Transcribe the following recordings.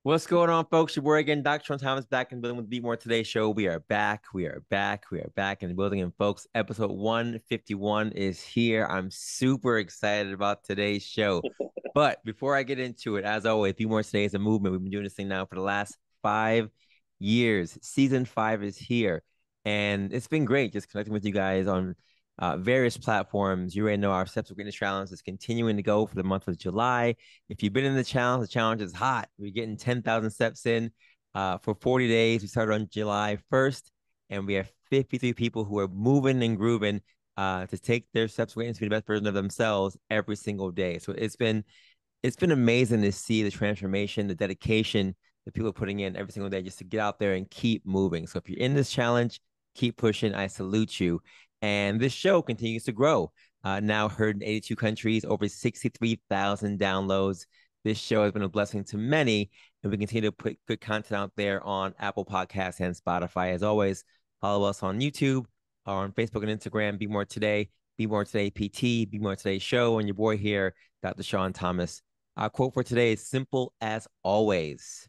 What's going on, folks? Your boy again, Dr. Sean Thomas, back in the building with Beat More Today show. We are back. We are back. We are back in the building. And folks, episode 151 is here. I'm super excited about today's show. But before I get into it, as always, Beat More Today is a movement. We've been doing this thing now for the last 5 years. Season 5 is here. And it's been great just connecting with you guys on various platforms. You already know our Steps of Greatness Challenge is continuing to go for the month of July. If you've been in the challenge is hot. We're getting 10,000 steps in for 40 days. We started on July 1st, and we have 53 people who are moving and grooving to take their steps away and to be the best version of themselves every single day. So it's been amazing to see the transformation, the dedication that people are putting in every single day just to get out there and keep moving. So if you're in this challenge, keep pushing. I salute you. And this show continues to grow. Now heard in 82 countries, over 63,000 downloads. This show has been a blessing to many, and we continue to put good content out there on Apple Podcasts and Spotify. As always, follow us on YouTube or on Facebook and Instagram. Be More Today, Be More Today PT, Be More Today Show, and your boy here, Dr. Sean Thomas. Our quote for today is simple as always.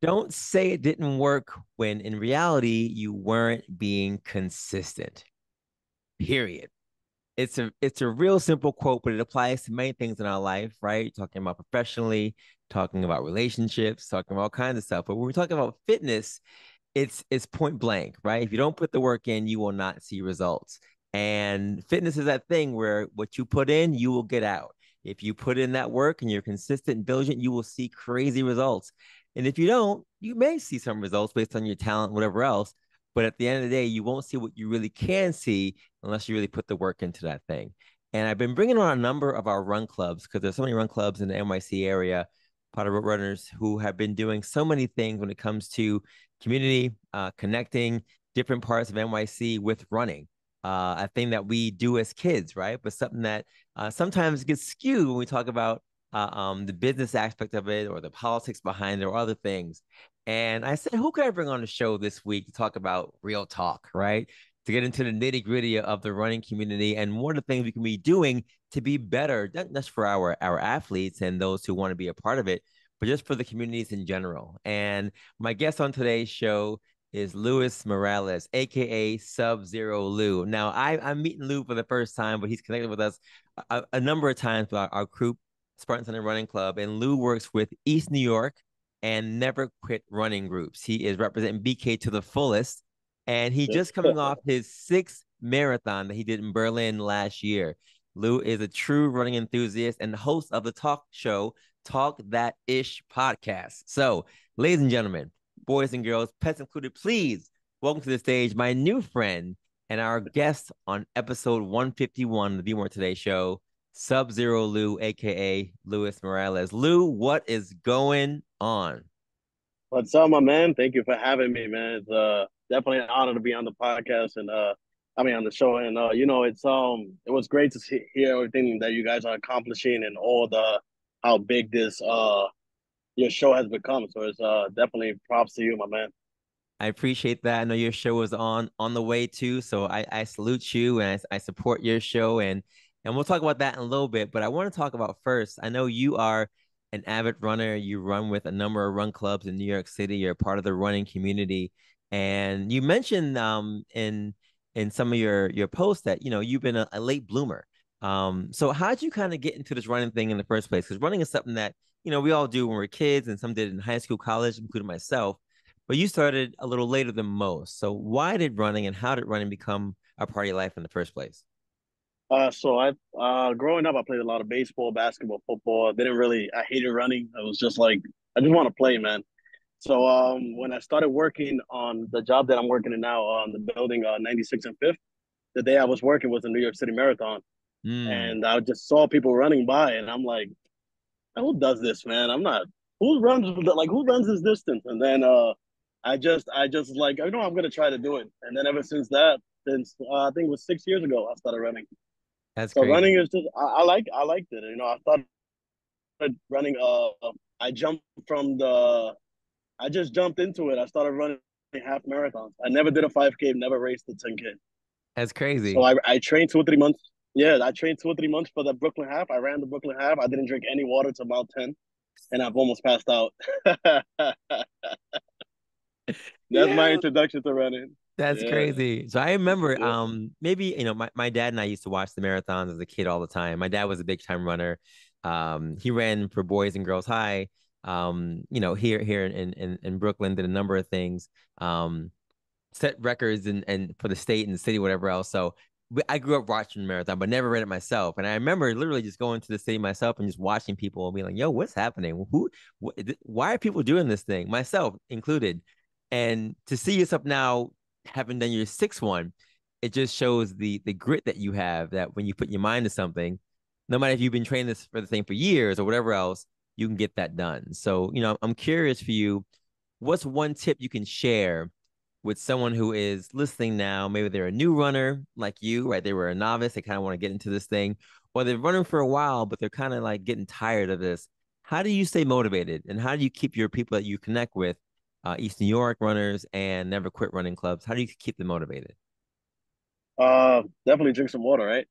Don't say it didn't work when in reality you weren't being consistent. Period. It's a real simple quote, but it applies to many things in our life, right? Talking about professionally, talking about relationships, talking about all kinds of stuff. But when we're talking about fitness, it's point blank, right? If you don't put the work in, you will not see results. And fitness is that thing where what you put in, you will get out. If you put in that work and you're consistent and diligent, you will see crazy results. And if you don't, you may see some results based on your talent, whatever else. But at the end of the day, you won't see what you really can see unless you really put the work into that thing. And I've been bringing on a number of our run clubs because there's so many run clubs in the NYC area, part of road runners who have been doing so many things when it comes to community, connecting different parts of NYC with running. A thing that we do as kids, right? But something that sometimes gets skewed when we talk about the business aspect of it or the politics behind it or other things. And I said, who can I bring on the show this week to talk about real talk, right? To get into the nitty gritty of the running community and what are the things we can be doing to be better, not just for our athletes and those who want to be a part of it, but just for the communities in general. And my guest on today's show is Luis Morales, aka Sub-Zero Lou. Now, I'm meeting Lou for the first time, but he's connected with us a number of times with our group, Spartan Center Running Club. And Lou works with East New York and Never Quit Running Groups. He is representing BK to the fullest. And he just coming off his sixth marathon that he did in Berlin last year. Lou is a true running enthusiast and host of the talk show Talk That Ish podcast. So, ladies and gentlemen, boys and girls, pets included, please welcome to the stage my new friend and our guest on episode 151 of the Be More Today show, Sub-Zero Lou, aka Luis Morales. Lou, what is going on? What's up, my man? Thank you for having me, man. It's definitely an honor to be on the podcast and on the show. And it was great to hear everything that you guys are accomplishing and all the how big this your show has become. So it's definitely props to you, my man. I appreciate that. I know your show is on the way too, so I salute you and I support your show and we'll talk about that in a little bit. But I want to talk about first. I know you are an avid runner. You run with a number of run clubs in New York City. You're part of the running community, and you mentioned in some of your posts that you've been a late bloomer. So how'd you kind of get into this running thing in the first place? Because running is something that we all do when we're kids, and some did in high school, college, including myself, but you started a little later than most. So why did running and how did running become a part of your life in the first place? So I growing up, I played a lot of baseball, basketball, football. I hated running. I was just like, I just want to play, man. So when I started working on the job that I'm working in now on the building 96 and 5th, the day I was working was the New York City Marathon. Mm, And I just saw people running by and I'm like, who does this, man? I'm not who runs this distance? And then I just like I'm gonna try to do it. And then ever since that, since I think it was 6 years ago, I started running. that's So running crazy. is just I liked it. I started running I jumped from the I just jumped into it. I started running half marathons. I never did a 5K, never raced a 10K. That's So crazy. I trained 2 or 3 months. Yeah, I trained 2 or 3 months for the Brooklyn half. I ran the Brooklyn half. I didn't drink any water till about 10. and I've almost passed out. That's my Yeah, introduction to running. that's Yeah, crazy. So I remember yeah. maybe my dad and I used to watch the marathons as a kid all the time. My dad was a big time runner. He ran for Boys and Girls High. Here in Brooklyn, did a number of things. Set records and for the state and the city, whatever else. So I grew up watching marathon, but never ran it myself. And I remember literally just going to the city myself and just watching people and being like, "Yo, what's happening? Why are people doing this thing?" Myself included. And to see yourself now having done your sixth one, it just shows the grit that you have. That when you put your mind to something, no matter if you've been training this for the thing for years or whatever else, you can get that done. So I'm curious for you, what's one tip you can share with someone who is listening now? Maybe they're a new runner like you, right? They were a novice, they kind of want to get into this thing, or they're running for a while, but they're kind of like getting tired of this. How do you stay motivated, and how do you keep your people that you connect with, East New York runners and Never Quit Running clubs? How do you keep them motivated? Definitely drink some water, right?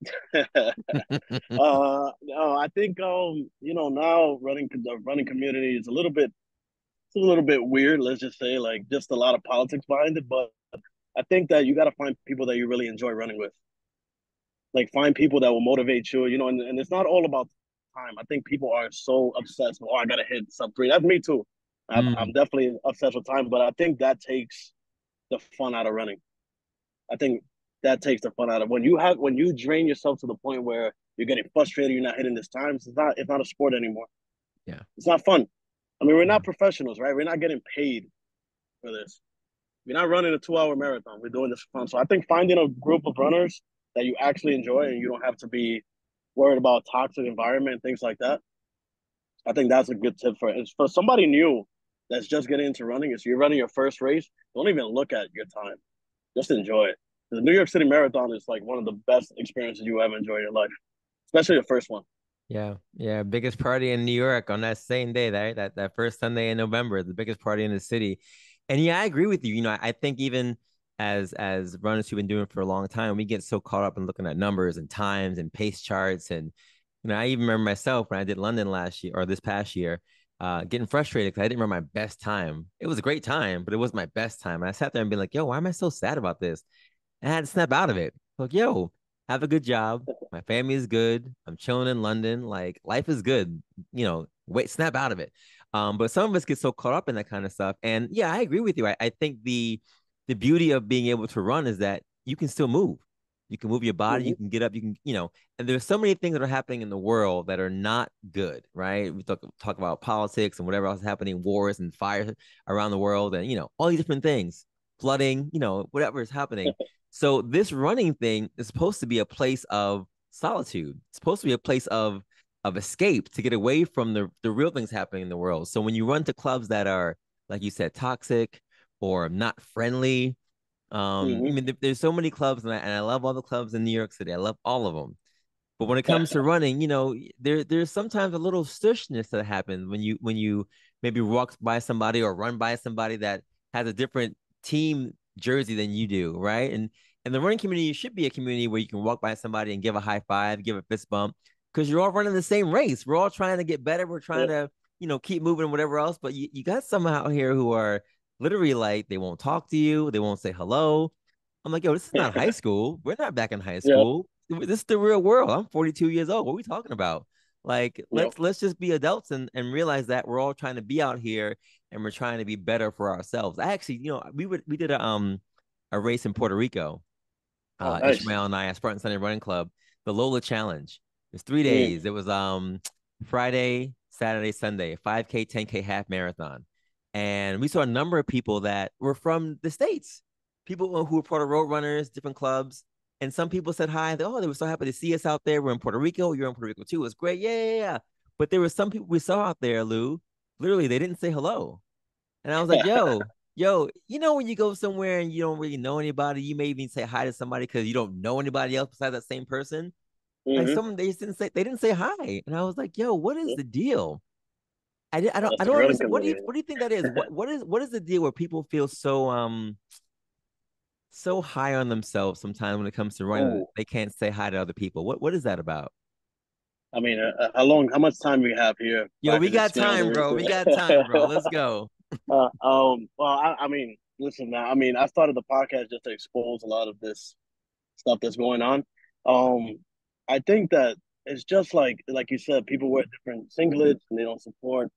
No, I think now running the running community is a little bit weird. Let's just say like just a lot of politics behind it, but I think that you got to find people that you really enjoy running with. Like find people that will motivate you, and it's not all about time. I think people are so obsessed with, oh, I gotta hit sub 3. That's me too. I'm Mm, definitely obsessed with time, but I think that takes the fun out of running. I think that takes the fun out of when you drain yourself to the point where you're getting frustrated, you're not hitting this time. It's not a sport anymore. yeah, It's not fun. I mean, we're yeah, not professionals, right? We're not getting paid for this. We're not running a 2 hour marathon. We're doing this for fun. So I think finding a group of runners that you actually enjoy and you don't have to be worried about toxic environment and things like that. I think that's a good tip for somebody new that's just getting into running. If you're running your first race, don't even look at your time. Just enjoy it. The New York City Marathon is like one of the best experiences you ever enjoy in your life, especially the first one. yeah, yeah. Biggest party in New York on that same day, that first Sunday in November, the biggest party in the city. And yeah, I agree with you. I think even as runners who've been doing it for a long time, we get so caught up in looking at numbers and times and pace charts. And I even remember myself when I did London last year or this past year, getting frustrated because I didn't remember my best time. It was a great time, but it wasn't my best time. And I sat there and be like, "Yo, why am I so sad about this?" And I had to snap out of it. Like, yo, have a good job. My family is good. I'm chilling in London. Like, life is good. Wait, snap out of it. But some of us get so caught up in that kind of stuff. And yeah, I agree with you. I think the beauty of being able to run is that you can still move. You can move your body, Mm-hmm. you can get up, and there's so many things that are happening in the world that are not good, right? We talk about politics and whatever else is happening, wars and fires around the world, and all these different things, flooding, whatever is happening. So this running thing is supposed to be a place of solitude. It's supposed to be a place of escape to get away from the real things happening in the world. So when you run to clubs that are, like you said, toxic or not friendly, I Mm-hmm. mean, there's so many clubs, and I love all the clubs in New York City. I love all of them. But when it comes to running, there's sometimes a little stushness that happens when you maybe walk by somebody or run by somebody that has a different team jersey than you do, right? And the running community should be a community where you can walk by somebody and give a high five, give a fist bump, because you're all running the same race. We're all trying to get better. We're trying Yeah, to, keep moving, whatever else. But you got some out here who are literally like they won't talk to you, they won't say hello. I'm like, yo, this is not high school. We're not back in high yeah, school. This is the real world. I'm 42 years old. What are we talking about? Like, yep. let's just be adults and realize that we're all trying to be out here and we're trying to be better for ourselves. I actually, we did a race in Puerto Rico. Oh, nice. Ishmael and I at Spartan Sunday Running Club, the Lola Challenge. It's 3 days. Mm. It was Friday, Saturday, Sunday, 5K, 10K half marathon. And we saw a number of people that were from the States, people who were part of road runners, different clubs. And some people said hi. They were so happy to see us out there. We're in Puerto Rico. You're in Puerto Rico too. It was great. Yeah, yeah, yeah. But there were some people we saw out there, Lou. Literally, they didn't say hello. And I was like, yo, when you go somewhere and you don't really know anybody, you may even say hi to somebody because you don't know anybody else besides that same person. Like Mm-hmm. some they just didn't say hi. And I was like, yo, what is Yep. the deal? I don't That's I the don't running understand. What do you community. what do you think that is? What is the deal where people feel so high on themselves sometimes when it comes to running that Oh, they can't say hi to other people? What is that about? I mean, how much time we have here Yo, back we in this got field? time, bro. We got time, bro. Let's go. Well, I mean, listen, man. I mean, I started the podcast just to expose a lot of this stuff that's going on. Um, I think that it's just like you said, people wear different singlets and they don't support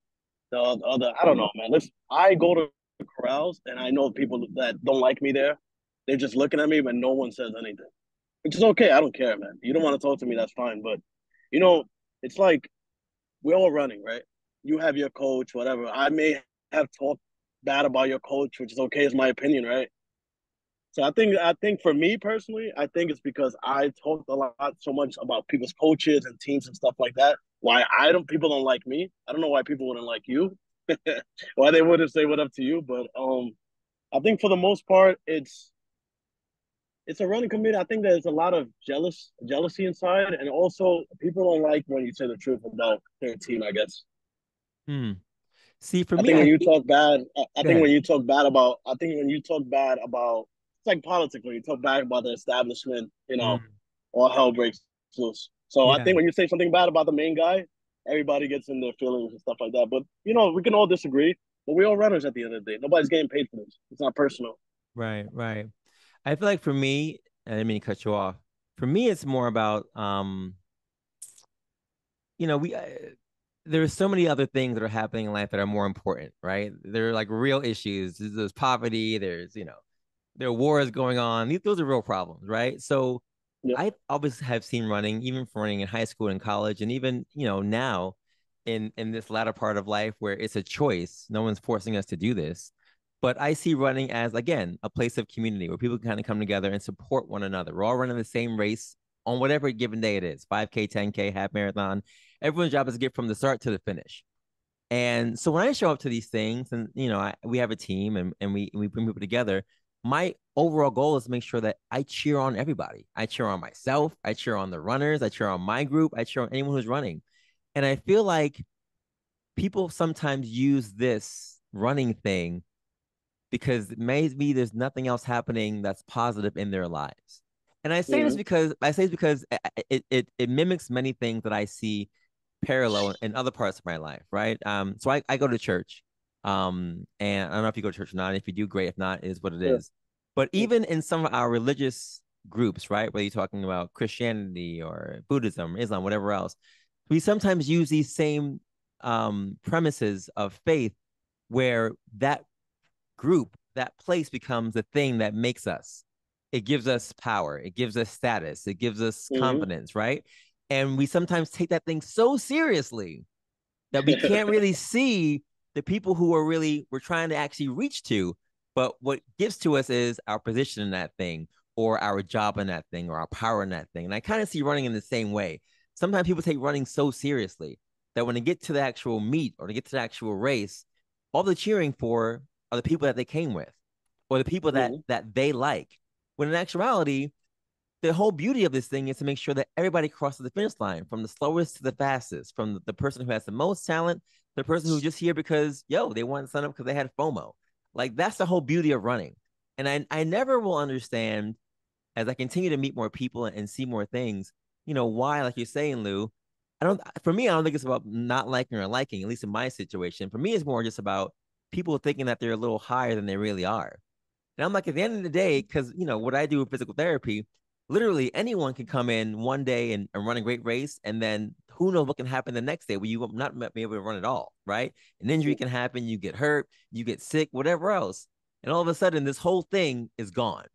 the other. I don't know, man. Listen, I go to corrals and I know people that don't like me there. They're just looking at me, but no one says anything, which is okay. I don't care, man. You don't want to talk to me, that's fine. But you know, it's like we're all running, right? You have your coach, whatever. I may have talked bad about your coach, which is okay, is my opinion, right? So I think for me personally, I think it's because I talked a lot so much about people's coaches and teams and stuff like that. Why I don't people don't like me. I don't know why people wouldn't like you. Why they wouldn't say what up to you, but I think for the most part it's a running community. I think there's a lot of jealousy inside, and also people don't like when you say the truth about their team, I guess. Hmm. See, for I me, think I when you think. talk bad, I Go think ahead. when you talk bad about, I think when you talk bad about, it's like politics. When you talk bad about the establishment, Mm, all hell breaks loose. So I yeah. think when you say something bad about the main guy, everybody gets in their feelings and stuff like that. But we can all disagree. But we all runners at the end of the day. Nobody's getting paid for this. It's not personal. Right. Right. I feel like for me, I didn't mean to cut you off. For me, it's more about we there's so many other things that are happening in life that are more important, right? There are like real issues. There's poverty. There are wars going on. Those are real problems, right? So Yeah. I always have seen running, even from running in high school and college, and even now in this latter part of life where it's a choice. No one's forcing us to do this, but I see running as again a place of community where people can kind of come together and support one another. We're all running the same race on whatever given day it is, 5K, 10K, half marathon. Everyone's job is to get from the start to the finish. And so when I show up to these things, and we have a team, and we bring people together, my overall goal is to make sure that I cheer on everybody. I cheer on myself. I cheer on the runners. I cheer on my group. I cheer on anyone who's running. And I feel like people sometimes use this running thing because maybe there's nothing else happening that's positive in their lives. And Mm-hmm. I say this because it mimics many things that I see parallel in other parts of my life, right? So I go to church. And I don't know if you go to church or not. If you do, great. If not, it is what it Yeah. is. But even in some of our religious groups, right, whether you're talking about Christianity or Buddhism, Islam, whatever else, we sometimes use these same premises of faith where that group, that place becomes the thing that makes us. It gives us power, it gives us status, it gives us Mm-hmm. confidence, right? And we sometimes take that thing so seriously that we can't really see the people who are really we're trying to actually reach to. But what gives to us is our position in that thing, or our job in that thing, or our power in that thing. And I kind of see running in the same way. Sometimes people take running so seriously that when they get to the actual meet or they get to the actual race, all they're cheering for are the people that they came with or the people that Mm-hmm. they like. When in actuality, the whole beauty of this thing is to make sure that everybody crosses the finish line from the slowest to the fastest, from the person who has the most talent to the person who's just here because, they wanted to sign up because they had FOMO. Like, that's the whole beauty of running. And I never will understand as I continue to meet more people and see more things, why, like you're saying, Lou, for me, I don't think it's about not liking or liking, at least in my situation. For me, it's more just about people thinking that they're a little higher than they really are. And I'm like, at the end of the day, because what I do with physical therapy, literally anyone can come in one day and run a great race, and then who knows what can happen the next day where you will not be able to run at all, right? An injury can happen, you get hurt, you get sick, whatever else, and all of a sudden this whole thing is gone.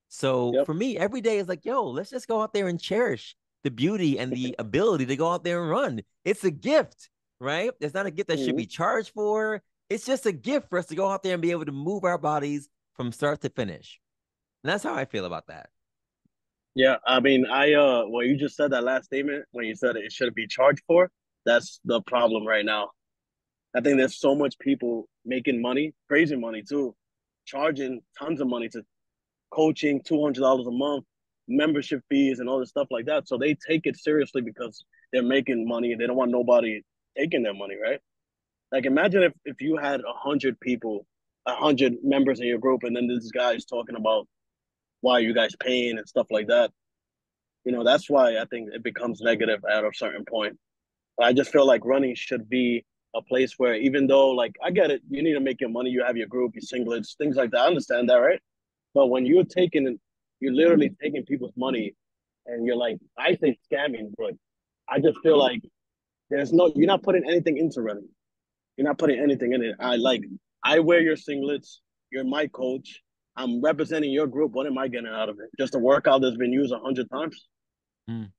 So Yep. for me, every day is like, yo, let's just go out there and cherish the beauty and the ability to go out there and run. It's a gift, right? It's not a gift that should Mm-hmm. be charged for. It's just a gift for us to go out there and be able to move our bodies from start to finish. And that's how I feel about that. Yeah, I mean, well, you just said that last statement when you said it should be charged for. That's the problem right now. I think there's so much people making money, crazy money too, charging tons of money to coaching, $200 a month, membership fees, and all this stuff like that. So they take it seriously because they're making money and they don't want nobody taking their money, right? Like imagine if you had 100 people, 100 members in your group, and then this guy is talking about why you guys paying and stuff like that. That's why I think it becomes negative at a certain point. I just feel like running should be a place where, even though, like, I get it, you need to make your money, you have your group, your singlets, things like that. I understand that, right? But when you're literally taking people's money, and you're like, I think scamming, but I just feel like you're not putting anything into running. You're not putting anything in it. I wear your singlets. You're my coach. I'm representing your group. What am I getting out of it? Just a workout that's been used 100 times. Mm.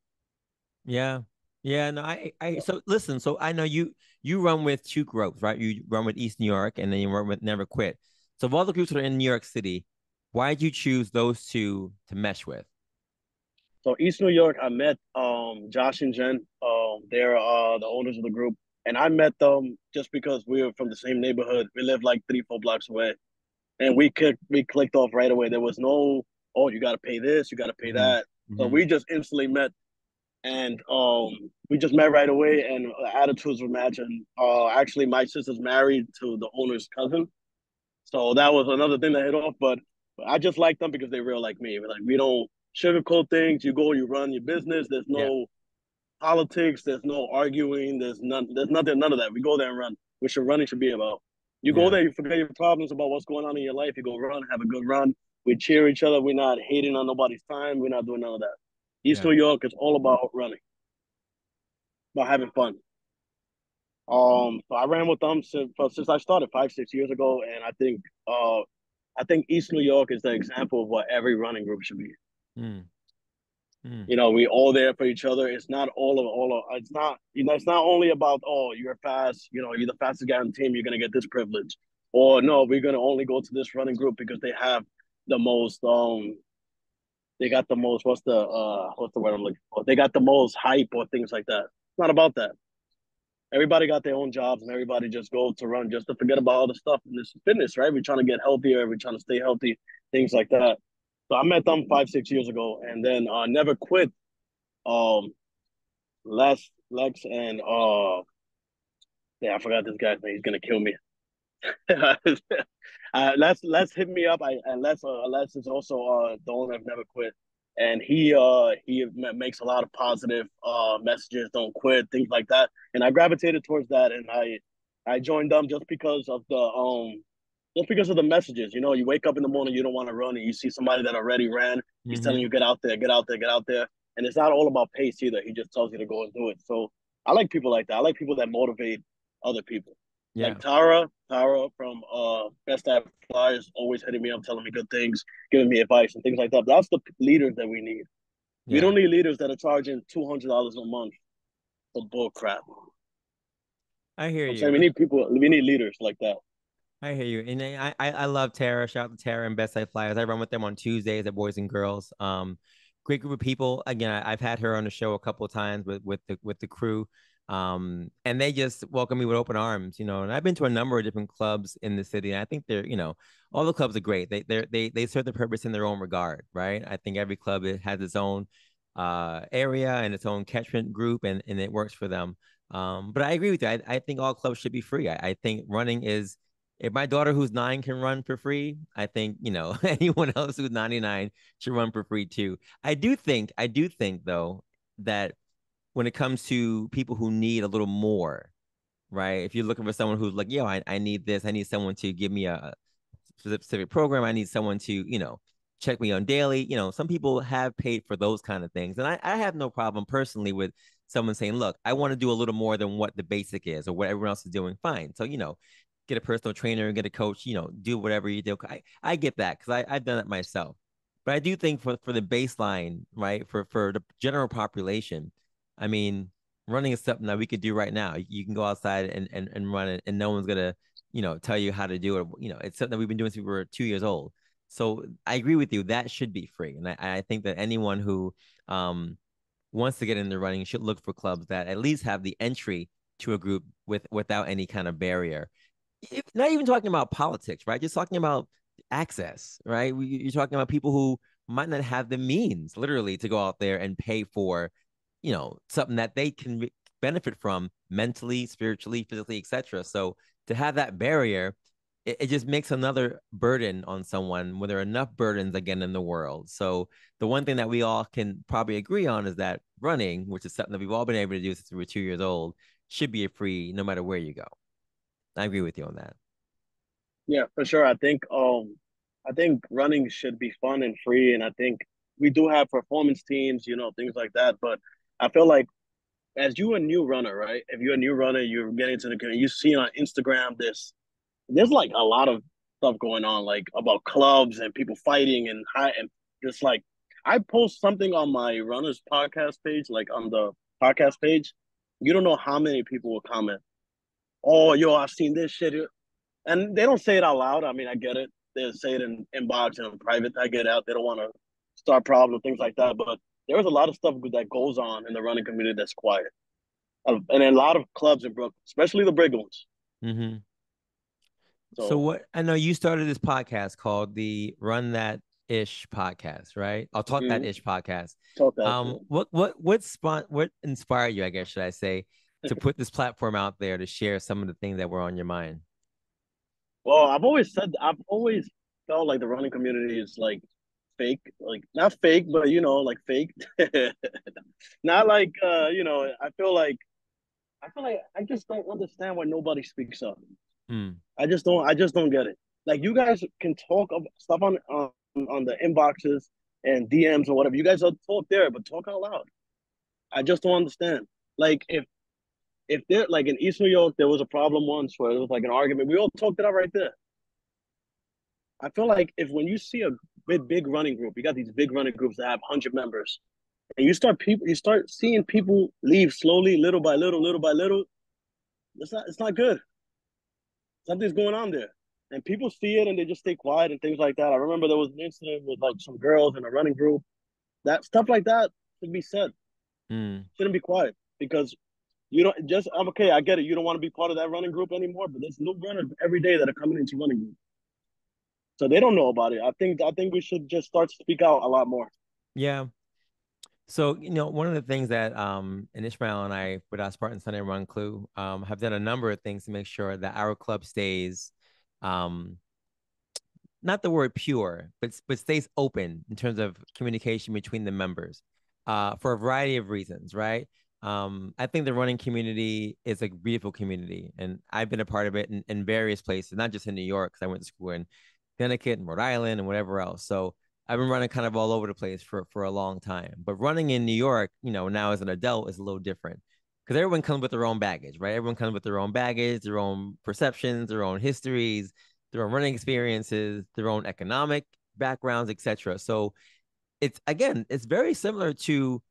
Yeah. Yeah. No, so listen, so I know you run with two groups, right? You run with East New York and then you run with Never Quit. So of all the groups that are in New York City, why did you choose those two to mesh with? So East New York, I met Josh and Jen. They're the owners of the group, and I met them just because we were from the same neighborhood. We lived like 3, 4 blocks away, and we clicked off right away. There was no, oh, you got to pay this, you got to pay Hmm. that. So Hmm. we just instantly met, and we just met right away, and attitudes were matching. Actually, my sister's married to the owner's cousin, so that was another thing that hit off. But I just like them because they're real like me. Like, we don't sugarcoat things. You go, you run your business. There's Yeah. no politics. There's no arguing. There's nothing. None of that. We go there and run, which your running should be about. You go Yeah. there, you forget your problems about what's going on in your life. You go run, have a good run. We cheer each other. We're not hating on nobody's time. We're not doing none of that. East Yeah. New York is all about running, about having fun. So I ran with them since I started 5, 6 years ago, and I think East New York is the example of what every running group should be. Mm. Mm. We all there for each other. It's not all of. It's not it's not only about, oh, you're fast. You're the fastest guy on the team. You're gonna get this privilege, or no, we're gonna only go to this running group because they have the most. They got the most. What's the word I'm looking for? They got the most hype or things like that. It's not about that. Everybody got their own jobs, and everybody just goes to run just to forget about all the stuff in this fitness, right? We're trying to get healthier, we're trying to stay healthy, things like that. So I met them 5, 6 years ago, and then Never Quit. Um, Lex and yeah, I forgot this guy's name. He's gonna kill me. Let's hit me up. And Les is also the owner of Never Quit, and he makes a lot of positive messages. Don't quit, things like that. And I gravitated towards that, and I joined them just because of the messages. You wake up in the morning, you don't want to run, and you see somebody that already ran. He's telling Hmm. you, get out there, get out there, get out there. And it's not all about pace either. He just tells you to go and do it. So I like people like that. I like people that motivate other people. Yeah. Like Tara from Best App Flyers, always hitting me up, telling me good things, giving me advice and things like that. That's the leaders that we need. We Yeah. don't need leaders that are charging $200 a month for bull crap. I hear I'm saying we you. need people. We need leaders like that. I hear you. And I love Tara. Shout out to Tara and Best Side Flyers. I run with them on Tuesdays at Boys and Girls. Great group of people. Again, I've had her on the show a couple of times with the crew. And they just welcome me with open arms, and I've been to a number of different clubs in the city. And I think all the clubs are great. They serve the purpose in their own regard, right? I think every club has its own area and its own catchment group, and it works for them. But I agree with you. I think all clubs should be free. I think running is, if my daughter who's 9 can run for free, I think, anyone else who's 99 should run for free too. I do think though, that when it comes to people who need a little more, right? If you're looking for someone who's like, yo, I need this, I need someone to give me a specific program, I need someone to, check me on daily. Some people have paid for those kind of things. And I have no problem personally with someone saying, look, I want to do a little more than what the basic is or what everyone else is doing. Fine. So, get a personal trainer, get a coach, do whatever you do. I get that because I've done it myself. But I do think for the baseline, right, for the general population, I mean, running is something that we could do right now. You can go outside and run it, and no one's gonna, tell you how to do it. It's something that we've been doing since we were 2 years old. So I agree with you. That should be free, and I think that anyone who wants to get into running should look for clubs that at least have the entry to a group without any kind of barrier. Not even talking about politics, right? Just talking about access, right? You're talking about people who might not have the means, literally, to go out there and pay for, something that they can benefit from mentally, spiritually, physically, etc. So to have that barrier, it just makes another burden on someone when there are enough burdens again in the world. So the one thing that we all can probably agree on is that running, which is something that we've all been able to do since we were 2 years old, should be a free no matter where you go. I agree with you on that. Yeah, for sure. I think running should be fun and free, and I think we do have performance teams, things like that. But I feel like as you a new runner, right? If you're a new runner, you're getting into the community. You see on Instagram there's like a lot of stuff going on, like about clubs and people fighting and high and just like I post something on my runners podcast page, like on the podcast page. You don't know how many people will comment. Oh, yo, I've seen this shit, and they don't say it out loud. I mean, I get it. They say it in inbox and in private. I get it out. They don't want to start problems, things like that. But there's a lot of stuff that goes on in the running community that's quiet, and a lot of clubs in Brooklyn, especially the big ones. Mm-hmm. So So what I know you started this podcast called the Run That Ish podcast, right? I'll talk that mm-hmm. ish podcast. Talk that shit. What inspired you, I guess, should I say, to put this platform out there to share some of the things that were on your mind? Well, I've always felt like the running community is like fake, like not fake, but like fake. Not like I feel like I just don't understand why nobody speaks up. Hmm. I just don't get it. Like you guys can talk of stuff on the inboxes and DMs or whatever. You guys will talk there, but talk out loud. I just don't understand. Like if there like in East New York there was a problem once where it was like an argument, we all talked it out right there. I feel like if when you see a big running group, you got these big running groups that have 100 members, and you start seeing people leave slowly, little by little. It's not good. Something's going on there, and people see it and they just stay quiet and things like that. I remember there was an incident with like some girls in a running group. That stuff like that should be said. Hmm. Shouldn't be quiet because you don't just I'm okay. I get it. You don't want to be part of that running group anymore, but there's new runners every day that are coming into running group. So they don't know about it. I think we should just start to speak out a lot more. Yeah. So, one of the things that and Ishmael and I with our Spartan Sunday Run Clue have done a number of things to make sure that our club stays um not the word pure, but stays open in terms of communication between the members, for a variety of reasons, right? I think the running community is a beautiful community, and I've been a part of it in various places, not just in New York, because I went to school in Connecticut and Rhode Island and whatever else. So I've been running kind of all over the place for a long time. But running in New York, now as an adult is a little different because everyone comes with their own baggage, right? Everyone comes with their own baggage, their own perceptions, their own histories, their own running experiences, their own economic backgrounds, etc. So it's very similar to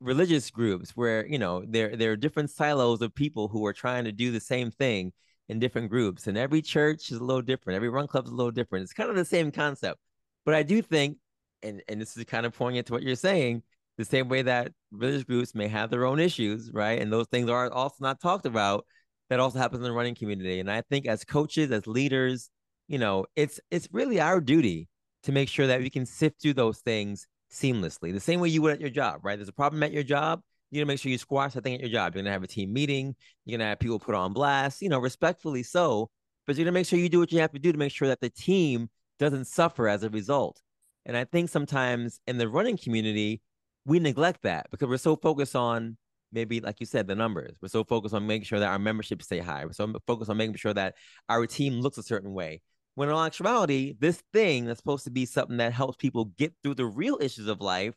religious groups where there are different silos of people who are trying to do the same thing in different groups, and every church is a little different, every run club is a little different. It's kind of the same concept, but I do think, and this is kind of pointing into what you're saying, the same way that religious groups may have their own issues, right, and those things are also not talked about, that also happens in the running community. And I think as coaches, as leaders, it's really our duty to make sure that we can sift through those things seamlessly, the same way you would at your job, right? There's a problem at your job. You gotta make sure you squash that thing at your job. You're gonna have a team meeting. You're gonna have people put on blast, respectfully so, but you're gonna make sure you do what you have to do to make sure that the team doesn't suffer as a result. And I think sometimes in the running community, we neglect that because we're so focused on, maybe like you said, the numbers. We're so focused on making sure that our membership stay high. We're so focused on making sure that our team looks a certain way. When in actuality, this thing that's supposed to be something that helps people get through the real issues of life,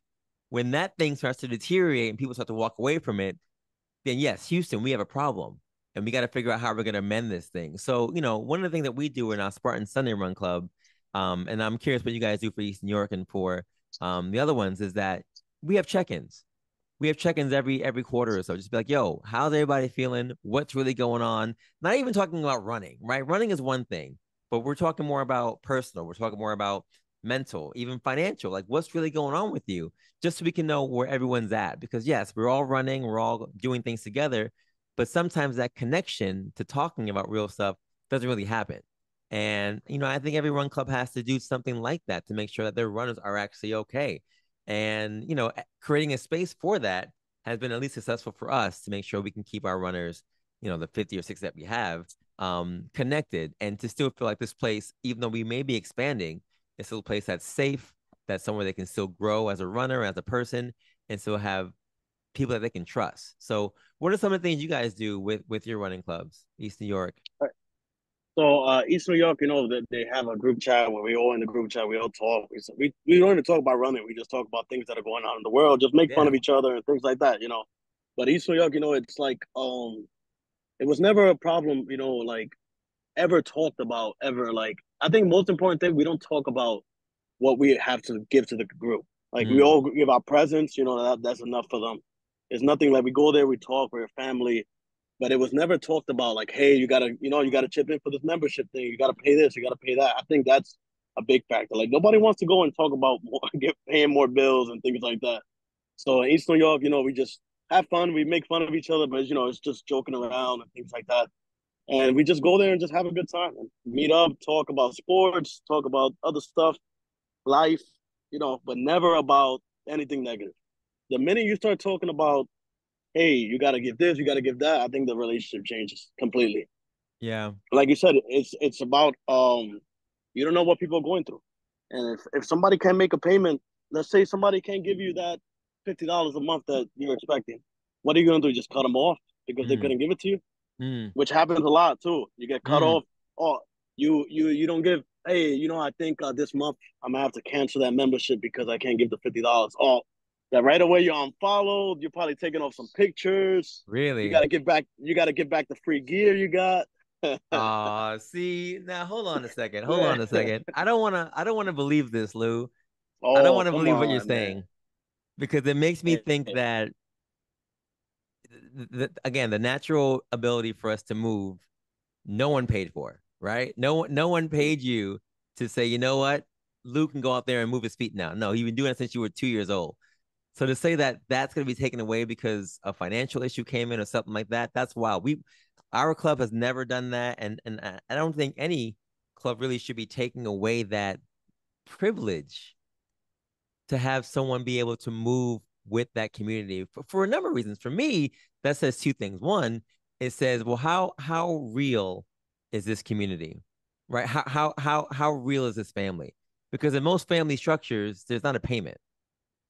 when that thing starts to deteriorate and people start to walk away from it, then yes, Houston, we have a problem. And we got to figure out how we're going to mend this thing. So, one of the things that we do in our Spartan Sunday Run Club, and I'm curious what you guys do for East New York and for the other ones, is that we have check-ins. We have check-ins every quarter or so. Just be like, yo, how's everybody feeling? What's really going on? Not even talking about running, right? Running is one thing, but we're talking more about personal. We're talking more about mental, even financial. Like, what's really going on with you? Just so we can know where everyone's at. Because yes, we're all running, we're all doing things together, but sometimes that connection to talking about real stuff doesn't really happen. And I think every run club has to do something like that to make sure that their runners are actually okay. And creating a space for that has been at least successful for us to make sure we can keep our runners, the 50 or 60 that we have, connected, and to still feel like this place, even though we may be expanding, it's still a place that's safe, that's somewhere they can still grow as a runner, as a person, and still have people that they can trust. So what are some of the things you guys do with your running clubs, East New York? So East New York, they have a group chat where we all in the group chat, we all talk. We don't even talk about running. We just talk about things that are going on in the world, just make fun Yeah. of each other and things like that. But East New York, it's like it was never a problem, like ever talked about ever. Like I think most important thing, we don't talk about what we have to give to the group. Like we Mm, all give our presents, that's enough for them. It's nothing like we go there, we talk, we're a family, but it was never talked about like, hey, you gotta chip in for this membership thing. You gotta pay this, you gotta pay that. I think that's a big factor. Like nobody wants to go and talk about paying more bills and things like that. So in East New York, we just have fun. We make fun of each other, but it's just joking around and things like that. And we just go there and just have a good time and meet up, talk about sports, talk about other stuff, life, but never about anything negative. The minute you start talking about, hey, you got to give this, you got to give that, I think the relationship changes completely. yeah. Like you said, it's about you don't know what people are going through, and if somebody can't make a payment, let's say somebody can't give you that $50 a month that you're expecting, what are you going to do? Just cut them off because they Mm, couldn't give it to you, mm, which happens a lot too. You get cut mm. off. Oh, you don't give. Hey, I think this month I'm gonna have to cancel that membership because I can't give the $50. Oh, that right away you're unfollowed. You're probably taking off some pictures. You Really? gotta get back. You gotta get back the free gear you got. See, now hold on a second. Hold Yeah. on a second. I don't wanna believe this, Lou. I don't Oh, want to come believe what you're on, man. saying because it makes me Hey, think that again, the natural ability for us to move, no one paid for, right? No one paid you to say, you know what, Lou can go out there and move his feet now. No, you've been doing it since you were 2 years old. So to say that that's going to be taken away because a financial issue came in or something like that, that's wild. Our club has never done that, and I don't think any club really should be taking away that privilege to have someone be able to move with that community for a number of reasons. For me, that says two things. One, it says, well, how real is this community, right? How real is this family? Because in most family structures, there's not a payment,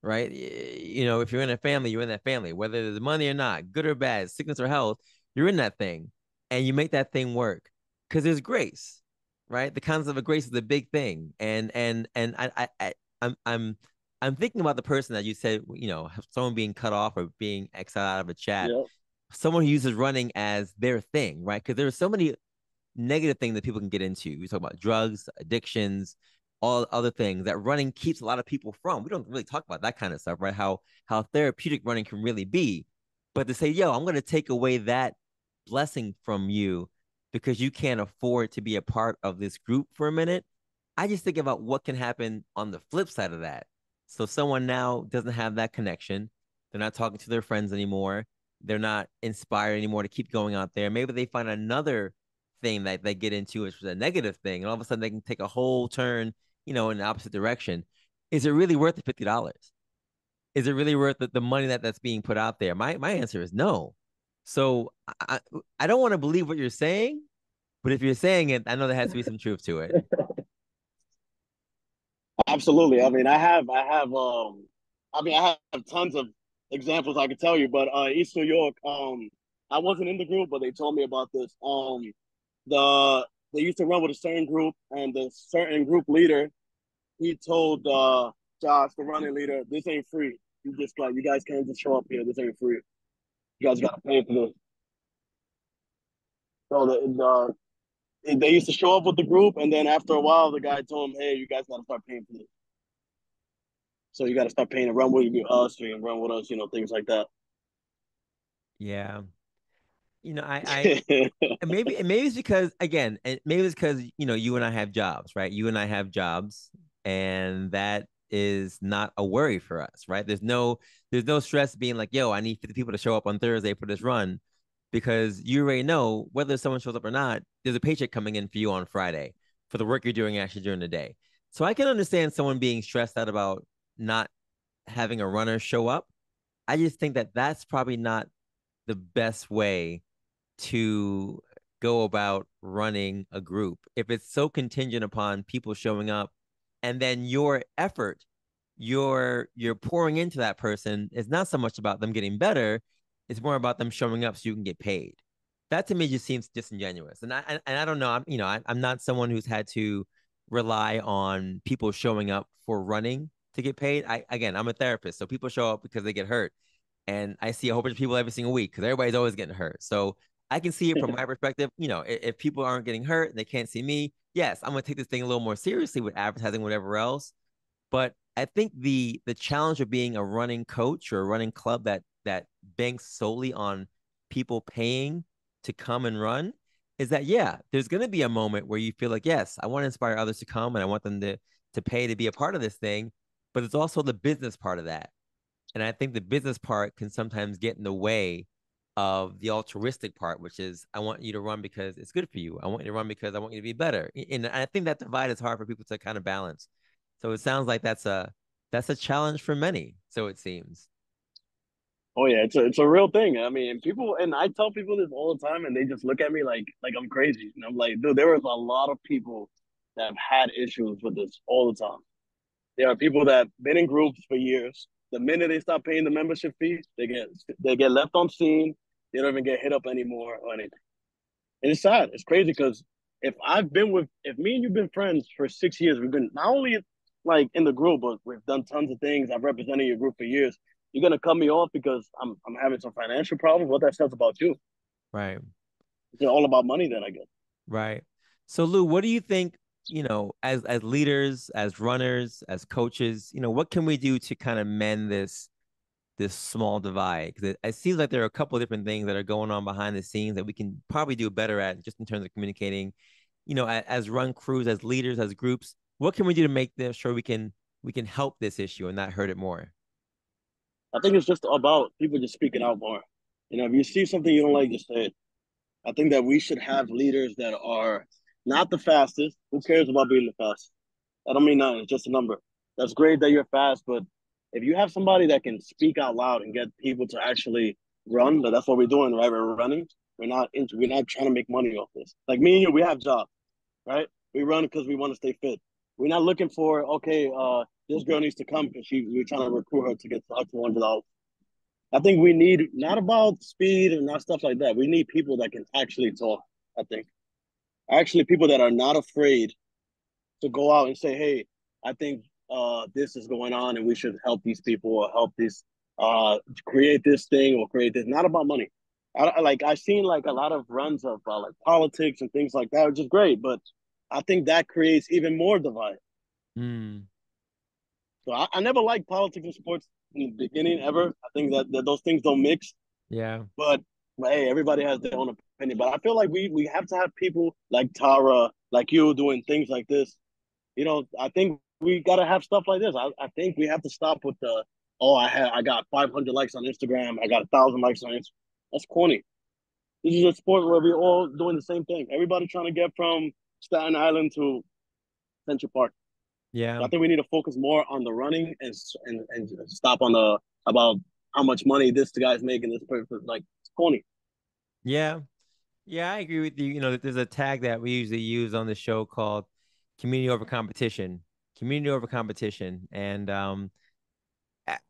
right? If you're in a family, you're in that family, whether there's money or not, good or bad, sickness or health, you're in that thing, and you make that thing work because there's grace, right? The concept of grace is a big thing, and I'm thinking about the person that you said, someone being cut off or being exiled out of a chat, yeah, someone who uses running as their thing, right? Because there are so many negative thing that people can get into. We talk about drugs, addictions, all other things that running keeps a lot of people from. We don't really talk about that kind of stuff, right? How therapeutic running can really be. But to say, yo, I'm going to take away that blessing from you because you can't afford to be a part of this group for a minute. I just think about what can happen on the flip side of that. So someone now doesn't have that connection. They're not talking to their friends anymore. They're not inspired anymore to keep going out there. Maybe they find another thing that they get into, which is a negative thing, and all of a sudden they can take a whole turn, in the opposite direction. Is it really worth the $50? Is it really worth the money that's being put out there? My answer is no. So I don't want to believe what you're saying, but if you're saying it, I know there has to be some truth to it. absolutely. I have tons of examples I could tell you, but East New York, I wasn't in the group, but they told me about this. The they used to run with a certain group, and the certain group leader, he told Josh, the running leader, this ain't free. You guys can't just show up here. This ain't free. You guys gotta pay for this. So they used to show up with the group, and then after a while, the guy told him, "Hey, you guys gotta start paying for this. So you gotta start paying to run with us, and run with us, things like that." Yeah. I maybe it's because, again, and maybe it's because you and I have jobs, right? You and I have jobs, and that is not a worry for us, right? There's no stress being like, yo, I need 50 people to show up on Thursday for this run, because you already know whether someone shows up or not, there's a paycheck coming in for you on Friday for the work you're doing actually during the day. So I can understand someone being stressed out about not having a runner show up. I just think that that's probably not the best way to go about running a group. If it's so contingent upon people showing up, and then your effort, you're pouring into that person is not so much about them getting better, it's more about them showing up so you can get paid. That to me just seems disingenuous. And I don't know. I'm not someone who's had to rely on people showing up for running to get paid. I'm a therapist, so people show up because they get hurt, and I see a whole bunch of people every single week because everybody's always getting hurt. So I can see it from my perspective. If people aren't getting hurt and they can't see me, yes, I'm gonna take this thing a little more seriously with advertising, whatever else. But I think the challenge of being a running coach or a running club that banks solely on people paying to come and run is that, yeah, there's going to be a moment where you feel like, yes, I want to inspire others to come and I want them to pay to be a part of this thing, but it's also the business part of that. And I think the business part can sometimes get in the way of the altruistic part, which is I want you to run because it's good for you. I want you to run because I want you to be better. And I think that divide is hard for people to kind of balance. So it sounds like that's a challenge for many. So it seems. Oh yeah, it's a real thing. I mean, people, and I tell people this all the time, and they just look at me like I'm crazy. And I'm like, dude, there was a lot of people that have had issues with this all the time. There are people that have been in groups for years. The minute they stop paying the membership fee, they get left on scene. They don't even get hit up anymore or anything. And it's sad. It's crazy because if me and you've been friends for 6 years, we've been not only like in the group, but we've done tons of things. I've represented your group for years. You're gonna cut me off because I'm having some financial problems. What that says about you? Right. It's all about money, then I guess. Right. So Lou, what do you think, as leaders, as runners, as coaches, what can we do to kind of mend this small divide? Because it seems like there are a couple of different things that are going on behind the scenes that we can probably do better at just in terms of communicating, as run crews, as leaders, as groups. What can we do to make this sure we can help this issue and not hurt it more? I think it's just about people just speaking out more. If you see something you don't like, just say it. I think that we should have leaders that are not the fastest. Who cares about being the fastest? I don't mean nothing. It's just a number. That's great that you're fast, but if you have somebody that can speak out loud and get people to actually run, but that's what we're doing, right? We're running. We're not trying to make money off this. Like me and you, we have jobs, right? We run because we want to stay fit. We're not looking for okay, this girl needs to come because we're trying to recruit her to get to $200. I think we need not about speed and not stuff like that. We need people that can actually talk. I think actually people that are not afraid to go out and say, "Hey, I think this is going on, and we should help these people or help this create this thing or create this." Not about money. I've seen like a lot of runs of like politics and things like that, which is great, but I think that creates even more divide. Mm, So I never liked politics and sports in the beginning ever. I think that those things don't mix. yeah. But hey, everybody has their own opinion. But I feel like we have to have people like Tara, like you, doing things like this. I think we gotta have stuff like this. I think we have to stop with the I got 500 likes on Instagram, I got 1,000 likes on Instagram. That's corny. This is a sport where we're all doing the same thing. Everybody trying to get from Staten Island to Central Park. So Yeah. I think we need to focus more on the running and stop on the about how much money this guy's making. This person like it's corny. Yeah. Yeah, I agree with you. There's a tag that we usually use on the show called community over competition. Community over competition. And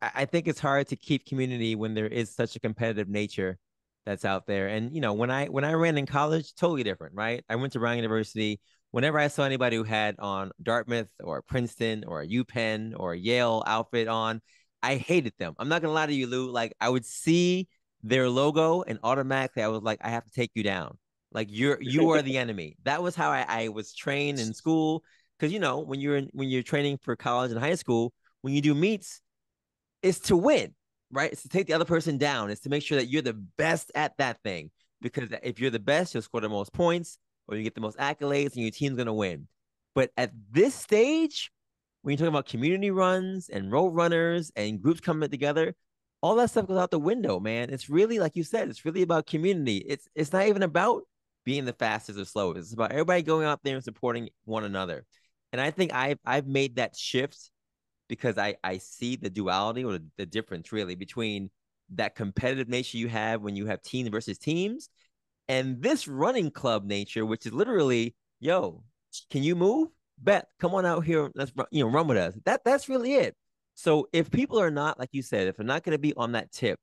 I think it's hard to keep community when there is such a competitive nature that's out there. And when I ran in college, totally different, right? I went to Brown University. Whenever I saw anybody who had on Dartmouth or Princeton or a UPenn or a Yale outfit on, I hated them. I'm not gonna lie to you, Lou. Like I would see their logo and automatically I was like, I have to take you down. Like you are the enemy. That was how I was trained in school. Because when you're training for college and high school, when you do meets, is to win, right? It's to take the other person down. It's to make sure that you're the best at that thing. Because if you're the best, you'll score the most points or you get the most accolades and your team's going to win. But at this stage, when you're talking about community runs and road runners and groups coming together, all that stuff goes out the window, man. It's really, like you said, it's really about community. It's not even about being the fastest or slowest. It's about everybody going out there and supporting one another. And I think I've made that shift because I see the duality or the difference really between that competitive nature you have when you have teams versus teams And this running club nature, which is literally, yo, can you move? Bet, come on out here. Let's run with us. That's really it. So if people are not, like you said, if they're not going to be on that tip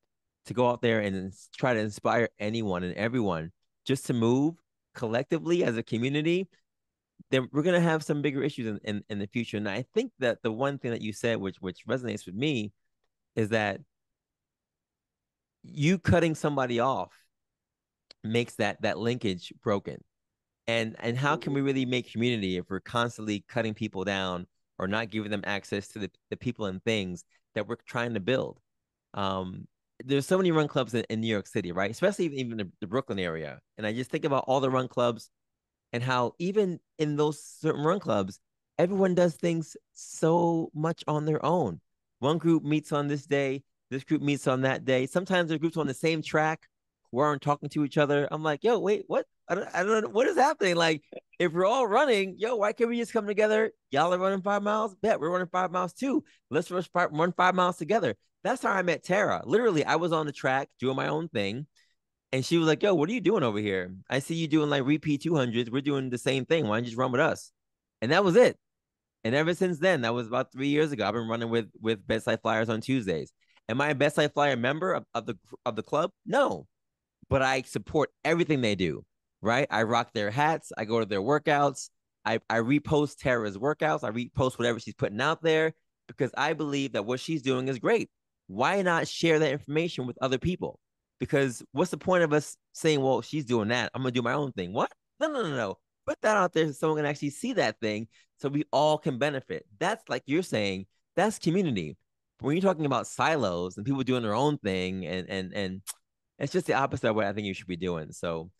to go out there and try to inspire anyone and everyone just to move collectively as a community, then we're going to have some bigger issues in the future. And I think that the one thing that you said, which resonates with me, is that you cutting somebody off makes that linkage broken. And how can we really make community if we're constantly cutting people down or not giving them access to the people and things that we're trying to build? Um, there's so many run clubs in New York City, right? Especially even the Brooklyn area. And I just think about all the run clubs and how even in those certain run clubs, everyone does things so much on their own. One group meets on this day, this group meets on that day. Sometimes there's groups on the same track who aren't talking to each other. I'm like, yo, wait, what? I don't know what is happening. Like, if we're all running, yo, why can't we just come together? Y'all are running 5 miles. Bet we're running 5 miles too. Let's run 5 miles together. That's how I met Tara. Literally, I was on the track doing my own thing. And she was like, yo, what are you doing over here? I see you doing like repeat 200s. We're doing the same thing. Why don't you just run with us? And that was it. And ever since then, that was about 3 years ago, I've been running with Bedside Flyers on Tuesdays. Am I a Bedside Flyer member of the club? No, but I support everything they do, right? I rock their hats. I go to their workouts. I repost Tara's workouts. I repost whatever she's putting out there because I believe that what she's doing is great. Why not share that information with other people? Because what's the point of us saying, well, she's doing that. I'm going to do my own thing. What? No, no, no, no. Put that out there so someone can actually see that thing so we all can benefit. That's like you're saying, that's community. But when you're talking about silos and people doing their own thing and it's just the opposite of what I think you should be doing. So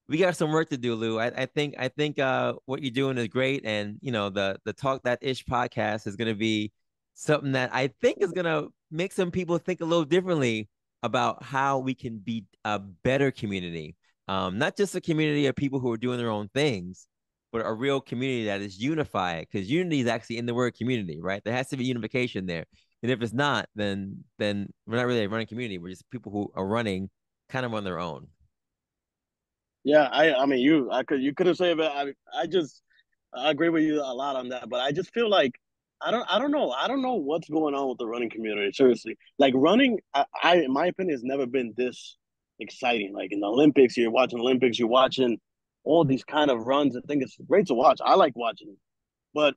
we got some work to do, Lou. I think what you're doing is great, and the Talk That Ish podcast is going to be something that I think is going to make some people think a little differently about how we can be a better community, not just a community of people who are doing their own things, but a real community that is unified. Because unity is actually in the word community, right? There has to be unification there, and if it's not, then we're not really a running community. We're just people who are running kind of on their own. Yeah, I mean you could have said, but I agree with you a lot on that. But I just feel like I don't know what's going on with the running community. Seriously, like running, I in my opinion has never been this exciting. Like in the Olympics, you're watching Olympics, you're watching all these kind of runs. I think it's great to watch. I like watching it, but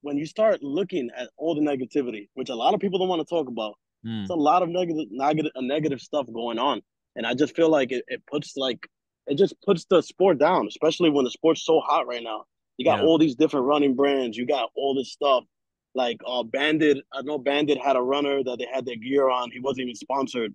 when you start looking at all the negativity, which a lot of people don't want to talk about, it's Mm, a lot of negative stuff going on, and I just feel like it just puts the sport down, especially when the sport's so hot right now. You got yeah. all these different running brands, you got all this stuff. Like Bandit, I know Bandit had a runner that they had their gear on. He wasn't even sponsored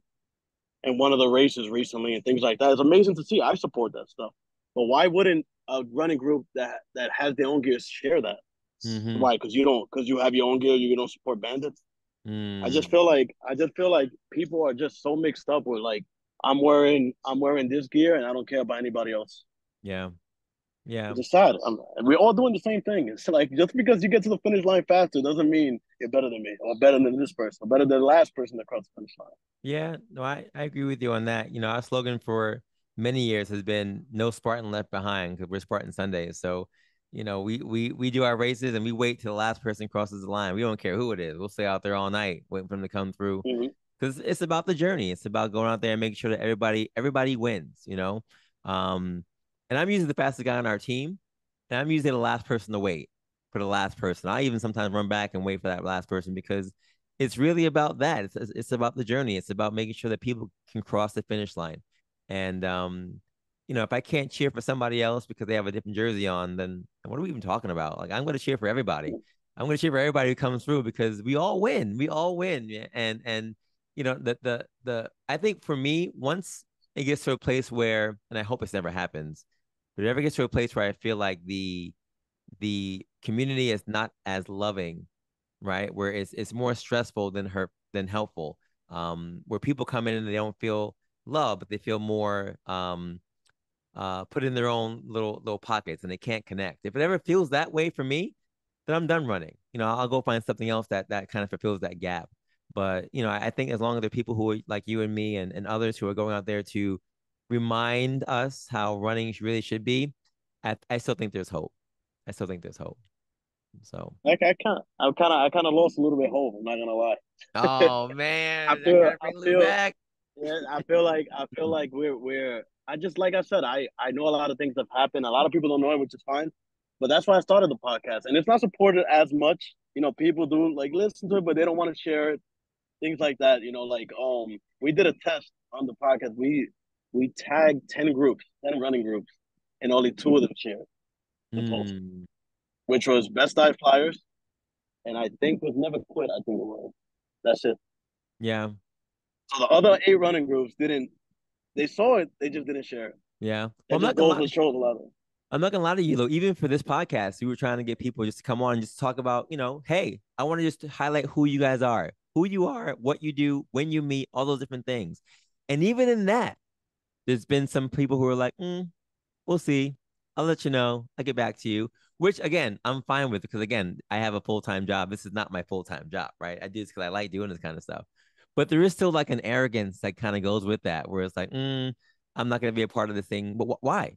in one of the races recently and things like that. It's amazing to see. I support that stuff. But why wouldn't a running group that has their own gear share that? Mm-hmm. Why? Because you have your own gear, you don't support bandits. Mm, I just feel like people are just so mixed up with like I'm wearing this gear and I don't care about anybody else. yeah. Yeah. It's just sad. We're all doing the same thing. It's like just because you get to the finish line faster doesn't mean you're better than me or better than this person or better than the last person that crossed the finish line. Yeah. No, I agree with you on that. Our slogan for many years has been no Spartan left behind because we're Spartan Sundays. So, we do our races and we wait till the last person crosses the line. We don't care who it is. We'll stay out there all night waiting for them to come through. Mm-hmm. Because it's about the journey. It's about going out there and making sure that everybody wins. Um, and I'm usually the fastest guy on our team, and I'm usually the last person to wait for the last person. I even sometimes run back and wait for that last person because it's really about that. It's about the journey. It's about making sure that people can cross the finish line. And if I can't cheer for somebody else because they have a different jersey on, then what are we even talking about? Like I'm going to cheer for everybody. I'm going to cheer for everybody who comes through because we all win. We all win. Yeah. And the I think for me, once it gets to a place where, and I hope this never happens, but it ever gets to a place where I feel like the community is not as loving, right? Where it's more stressful than helpful. Where people come in and they don't feel love, but they feel more put in their own little pockets and they can't connect. If it ever feels that way for me, then I'm done running. I'll go find something else that kind of fulfills that gap. But I think as long as there are people who are like you and me and others who are going out there to remind us how running really should be, I still think there's hope. I still think there's hope. So, Like I kind of lost a little bit of hope. I'm not gonna lie. oh I man, I feel, gotta I bring Lou feel, back. yeah, I feel like we're. I just like I said, I know a lot of things have happened. A lot of people don't know it, which is fine. But that's why I started the podcast, and it's not supported as much. You know, people do like listen to it, but they don't want to share it. Things like that. You know, like we did a test on the podcast. We tagged 10 groups, 10 running groups, and only two of them shared the post, Hmm. which was Best Eye Flyers, and I think was Never Quit. I think it was. That's it. Yeah. So the other 8 running groups didn't. They saw it. They just didn't share it. Yeah. Well, It just goes to show a lot of. I'm not gonna lie to you though. Even for this podcast, we were trying to get people just to come on and just talk about, hey, I want to just highlight who you guys are, who you are, what you do, when you meet, all those different things. And even in that, there's been some people who are like, we'll see. I'll let you know. I'll get back to you. Which again, I'm fine with because again, I have a full-time job. This is not my full-time job, right? I do this because I like doing this kind of stuff. But there is still like an arrogance that kind of goes with that, where it's like, I'm not gonna be a part of this thing. But why?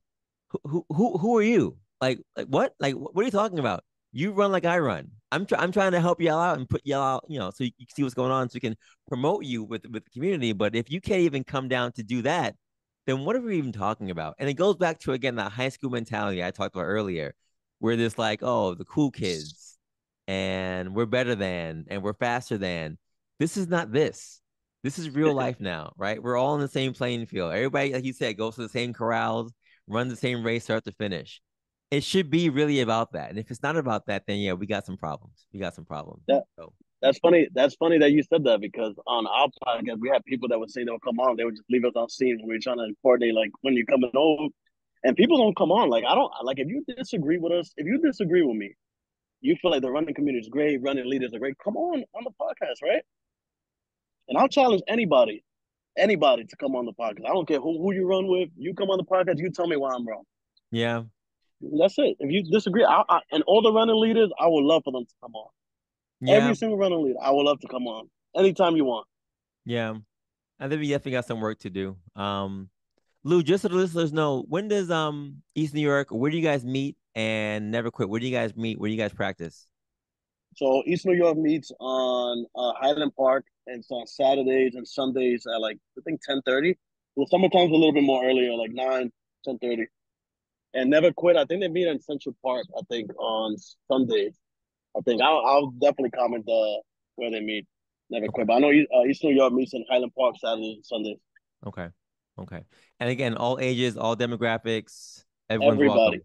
Who are you? Like what? Like what are you talking about? You run like I run. I'm trying to help y'all out and put y'all out, so you can see what's going on, so we can promote you with the community. But if you can't even come down to do that, then what are we even talking about? And it goes back to again that high school mentality I talked about earlier, where there's like, oh, the cool kids, and we're better than, and we're faster than. This is not this. This is real life now, right? We're all in the same playing field. Everybody, like you said, goes to the same corrals, run the same race start to finish. It should be really about that. And if it's not about that, then yeah, we got some problems. We got some problems. That So that's funny. That's funny that you said that because on our podcast we had people that would say they'll come on. They would just leave us on scene when we are trying to coordinate like when you're coming home, and people don't come on. Like I don't like if you disagree with us. If you disagree with me, you feel like the running community is great, running leaders are great. Come on the podcast, right? And I'll challenge anybody to come on the podcast. I don't care who you run with. You come on the podcast, you tell me why I'm wrong. yeah, That's it. If you disagree, and all the running leaders, I would love for them to come on. yeah, Every single running leader, I would love to come on anytime you want. yeah. I think we definitely got some work to do. Lou, just so the listeners know, when does East New York, where do you guys meet and never quit? Where do you guys meet? Where do you guys practice? So East New York meets on Highland Park, and it's on Saturdays and Sundays at like I think 10:30. Well, sometimes a little bit more earlier, like 9, 10:30. And Never Quit. I think they meet in Central Park. I think on Sundays. I think I'll definitely comment where they meet. Never Okay. Quit. But I know East New York meets in Highland Park Saturdays and Sundays. Okay. Okay. And again, all ages, all demographics, everyone's Everybody. welcome.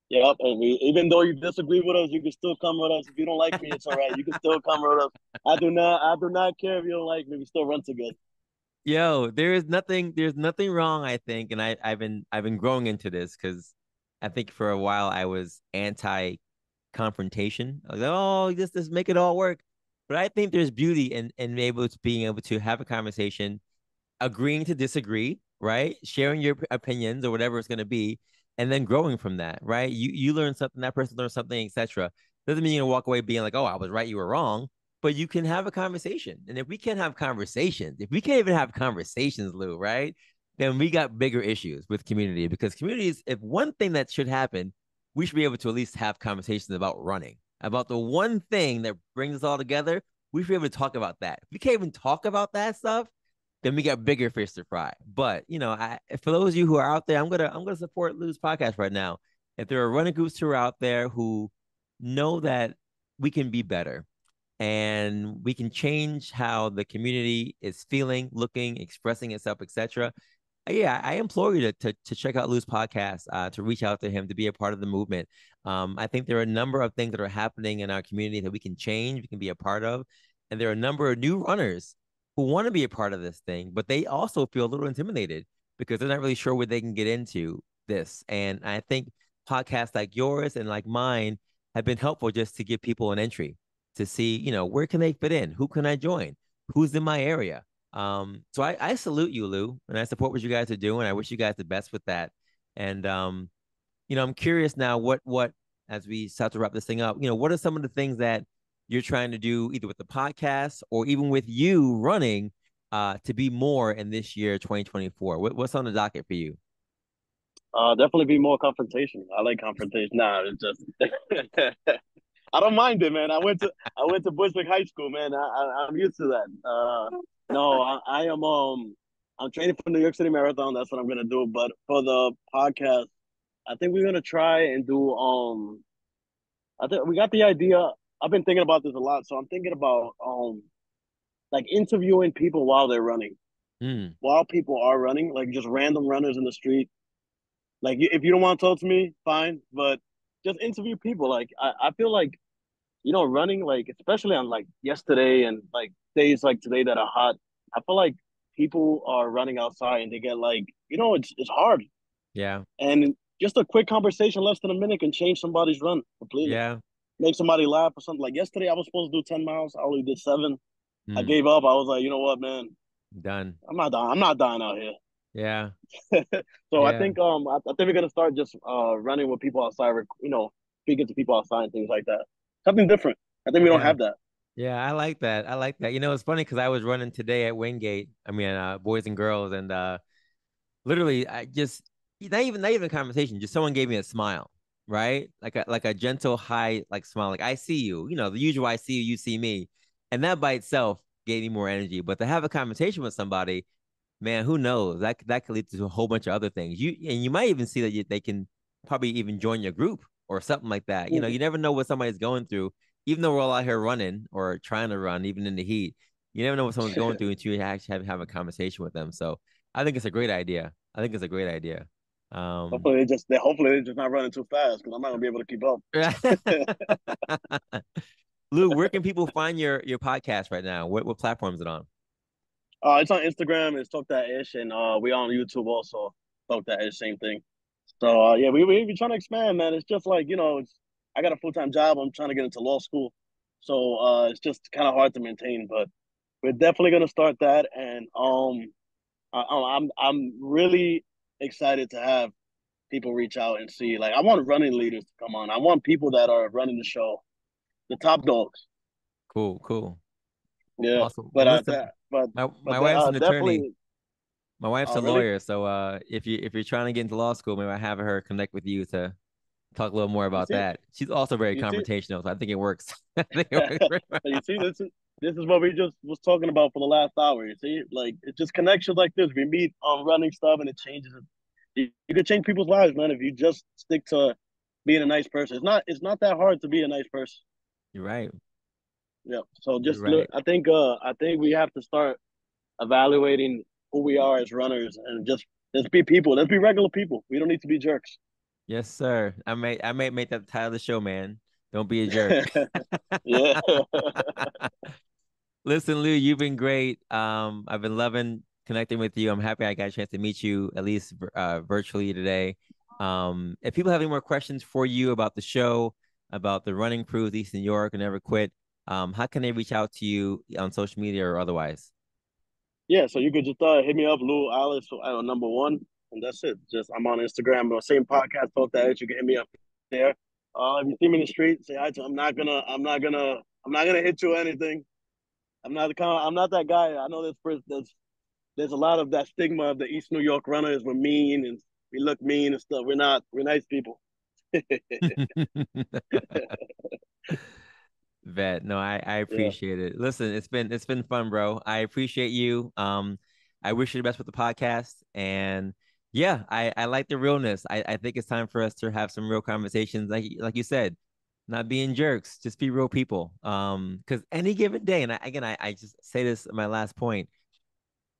Yep. And even though you disagree with us, you can still come with us. If you don't like me, it's all right. You can still come with us. I do not care if you don't like me. We still run together. Yo, there's nothing wrong, I think. And I've been growing into this because I think for a while I was anti confrontation. I was like, oh, just make it all work. But I think there's beauty in being able to have a conversation, agreeing to disagree, right? Sharing your opinions or whatever it's going to be, and then growing from that, right? You learn something, that person learns something, etc. Doesn't mean you're gonna walk away being like, oh, I was right, you were wrong. But you can have a conversation. And if we can't have conversations, if we can't even have conversations, Lou, right? Then we got bigger issues with community because communities, if one thing that should happen, we should be able to at least have conversations about running, about the one thing that brings us all together. We should be able to talk about that. If we can't even talk about that stuff, then we got bigger fish to fry. But for those of you who are out there, I'm gonna support Lou's podcast right now. If there are running groups who are out there who know that we can be better and we can change how the community is feeling, looking, expressing itself, etc. Yeah, I implore you to check out Lou's podcast, to reach out to him, to be a part of the movement. I think there are a number of things that are happening in our community that we can change, we can be a part of, and there are a number of new runners who want to be a part of this thing, but they also feel a little intimidated because they're not really sure where they can get into this. And I think podcasts like yours and like mine have been helpful just to give people an entry to see, where can they fit in? Who can I join? Who's in my area? So I salute you, Lou, and I support what you guys are doing. I wish you guys the best with that. And I'm curious now what as we start to wrap this thing up, what are some of the things that you're trying to do either with the podcast or even with you running to be more in this year, 2024? What's on the docket for you? Definitely be more confrontation. I like confrontation. Nah, it's just I don't mind it, man. I went to Bushwick High School, man. I'm used to that. No, I am I'm training for New York City Marathon. That's what I'm gonna do. But for the podcast, I think we're gonna try and do I think we got the idea. I've been thinking about this a lot, so I'm thinking about like interviewing people while they're running, Mm, while people are running, like just random runners in the street. Like if you don't want to talk to me, fine, but just interview people. Like I feel like running, like especially on like yesterday and like days like today that are hot, I feel like people are running outside and they get like it's hard, yeah, and just a quick conversation less than a minute can change somebody's run completely, yeah. make somebody laugh or something. Like yesterday, I was supposed to do 10 miles, I only did 7. I Mm, gave up. I was like, you know what, man, done. I'm not dying out here. Yeah, So I yeah, think I think we're gonna start just running with people outside, speaking to people outside and things like that. Something different. I think we don't yeah. have that. Yeah, I like that. I like that. It's funny because I was running today at Wingate. I mean, boys and girls, and literally, I just not even conversation. Just someone gave me a smile, right? Like a gentle, high, like smile. Like I see you. The usual. I see you. You see me, and that by itself gave me more energy. But to have a conversation with somebody, man, who knows? That could lead to a whole bunch of other things. You might even see that they can probably even join your group or something like that. You never know what somebody's going through. Even though we're all out here running or trying to run, even in the heat, you never know what someone's going through until you actually have a conversation with them. So I think it's a great idea. I think it's a great idea. Um, Hopefully they're just not running too fast because I'm not gonna be able to keep up. Lou, where can people find your podcast right now? What platform is it on? It's on Instagram. It's Talk That Ish, and we on YouTube also. Talk That Ish, same thing. So yeah, we be trying to expand, man. It's just like I got a full-time job. I'm trying to get into law school, so it's just kind of hard to maintain. But we're definitely gonna start that, and I'm really excited to have people reach out and see. Like, I want running leaders to come on. I want people that are running the show, the top dogs. Cool, cool, Yeah, awesome. Well, listen, my wife's an attorney. definitely. My wife's Oh, a really? lawyer, so if you're trying to get into law school, maybe I have her connect with you to talk a little more You about see, that. She's also very you see, confrontational, so I think it works. I think it works very you well. see. This is what we just was talking about for the last hour. You see, like it's just connections like this. We meet on running stuff, and it changes it. You can change people's lives, man, if you just stick to being a nice person. It's not that hard to be a nice person. You're right. Yeah. So You're just look, right. I think we have to start evaluating who we are as runners and just let's be people. Let's be regular people. We don't need to be jerks. Yes, sir. I may make that the title of the show, man. Don't be a jerk. Yeah. Listen, Lou, you've been great. I've been loving connecting with you. I'm happy I got a chance to meet you at least virtually today. If people have any more questions for you about the show, about the running crews, East New York, and Never Quit, how can they reach out to you on social media or otherwise? Yeah, so you could just hit me up, Lou Alice, number one, and that's it. Just I'm on Instagram, same podcast, Talk That Itch. You can hit me up there. If you see me in the street, say hi to. I'm not gonna hit you or anything. I'm not that guy. I know there's a lot of that stigma of the East New York runners. We're mean and we look mean and stuff. We're not. We're nice people. Vet. No, I Yeah. appreciate it. Listen, it's been fun, bro. I appreciate you. I wish you the best with the podcast. And yeah, I like the realness. I think it's time for us to have some real conversations. Like you said, not being jerks, just be real people. Because any given day, and I just say this my last point,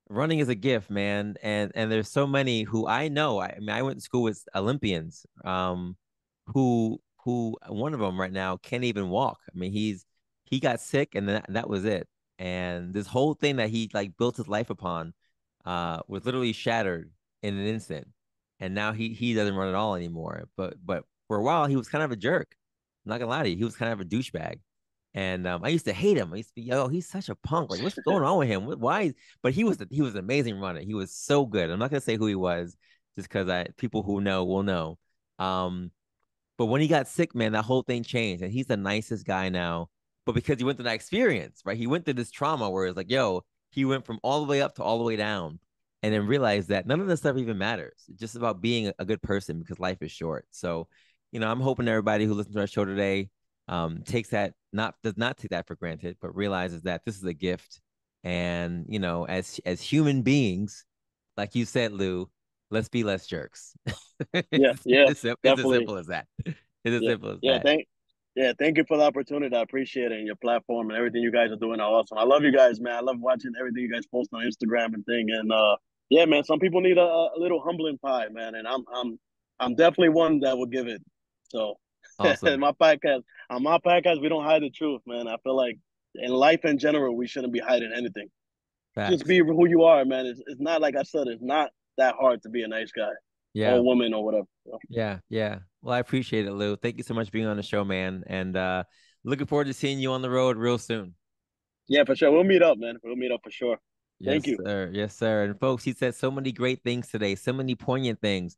running is a gift, man. And there's so many who I know. I mean, I went to school with Olympians, who one of them right now can't even walk. I mean, he got sick and that was it. And this whole thing that he like built his life upon was literally shattered in an instant. And now he doesn't run at all anymore. But for a while he was kind of a jerk. I'm not gonna lie to you, he was kind of a douchebag. And I used to hate him. I used to be, yo, he's such a punk. Like, what's going on with him? Why? But he was an amazing runner. He was so good. I'm not gonna say who he was, just because I people who know will know. Um, but when he got sick, man, that whole thing changed, and he's the nicest guy now. But because he went through that experience, right? He went through this trauma where it's like, yo, he went from all the way up to all the way down, and then realized that none of this stuff even matters. It's just about being a good person because life is short. So, I'm hoping everybody who listens to our show today takes that not does not take that for granted, but realizes that this is a gift. And as human beings, like you said, Lou, let's be less jerks. Yeah, yeah, It's as definitely. simple as that. It's as Yeah, simple as yeah. that. Thank you for the opportunity. I appreciate it, and your platform and everything you guys are doing are awesome. I love you guys, man. I love watching everything you guys post on Instagram and thing. And yeah, man. Some people need a little humbling pie, man. And I'm definitely one that will give it. So Awesome. my podcast, on my podcast, we don't hide the truth, man. I feel like in life in general, we shouldn't be hiding anything. Just Facts. be who you are, man. It's not like I said. It's not that hard to be a nice guy Yeah. or woman or whatever. So. Yeah. Yeah. Well, I appreciate it, Lou. Thank you so much for being on the show, man. And looking forward to seeing you on the road real soon. Yeah, for sure. We'll meet up, man. We'll meet up for sure. Thank Yes, you. sir. Yes, sir. And folks, he said so many great things today, so many poignant things.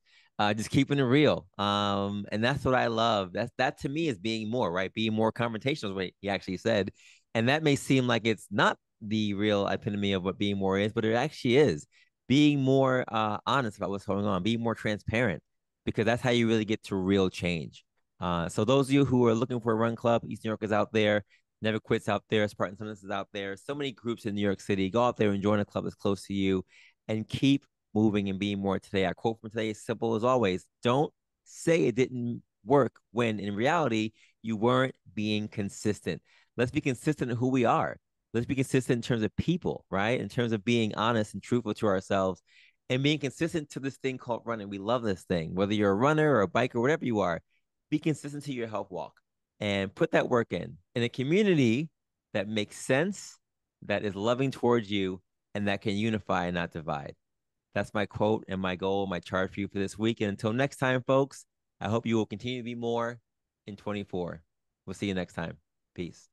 Just keeping it real. And that's what I love. That to me is being more, right? Being more confrontational is what he actually said. And that may seem like it's not the real epitome of what being more is, but it actually is. Being more honest about what's going on, being more transparent, because that's how you really get to real change. So those of you who are looking for a run club, East New York is out there. Never Quits out there, Spartan Summits is out there. So many groups in New York City. Go out there and join a club that's close to you and keep moving and being more today. Our quote from today is simple as always. Don't say it didn't work when in reality you weren't being consistent. Let's be consistent in who we are. Let's be consistent in terms of people, right? In terms of being honest and truthful to ourselves and being consistent to this thing called running. We love this thing. Whether you're a runner or a biker, whatever you are, be consistent to your health walk and put that work in a community that makes sense, that is loving towards you, and that can unify and not divide. That's my quote and my goal, my charge for you for this week. And until next time, folks, I hope you will continue to be more in 24. We'll see you next time. Peace.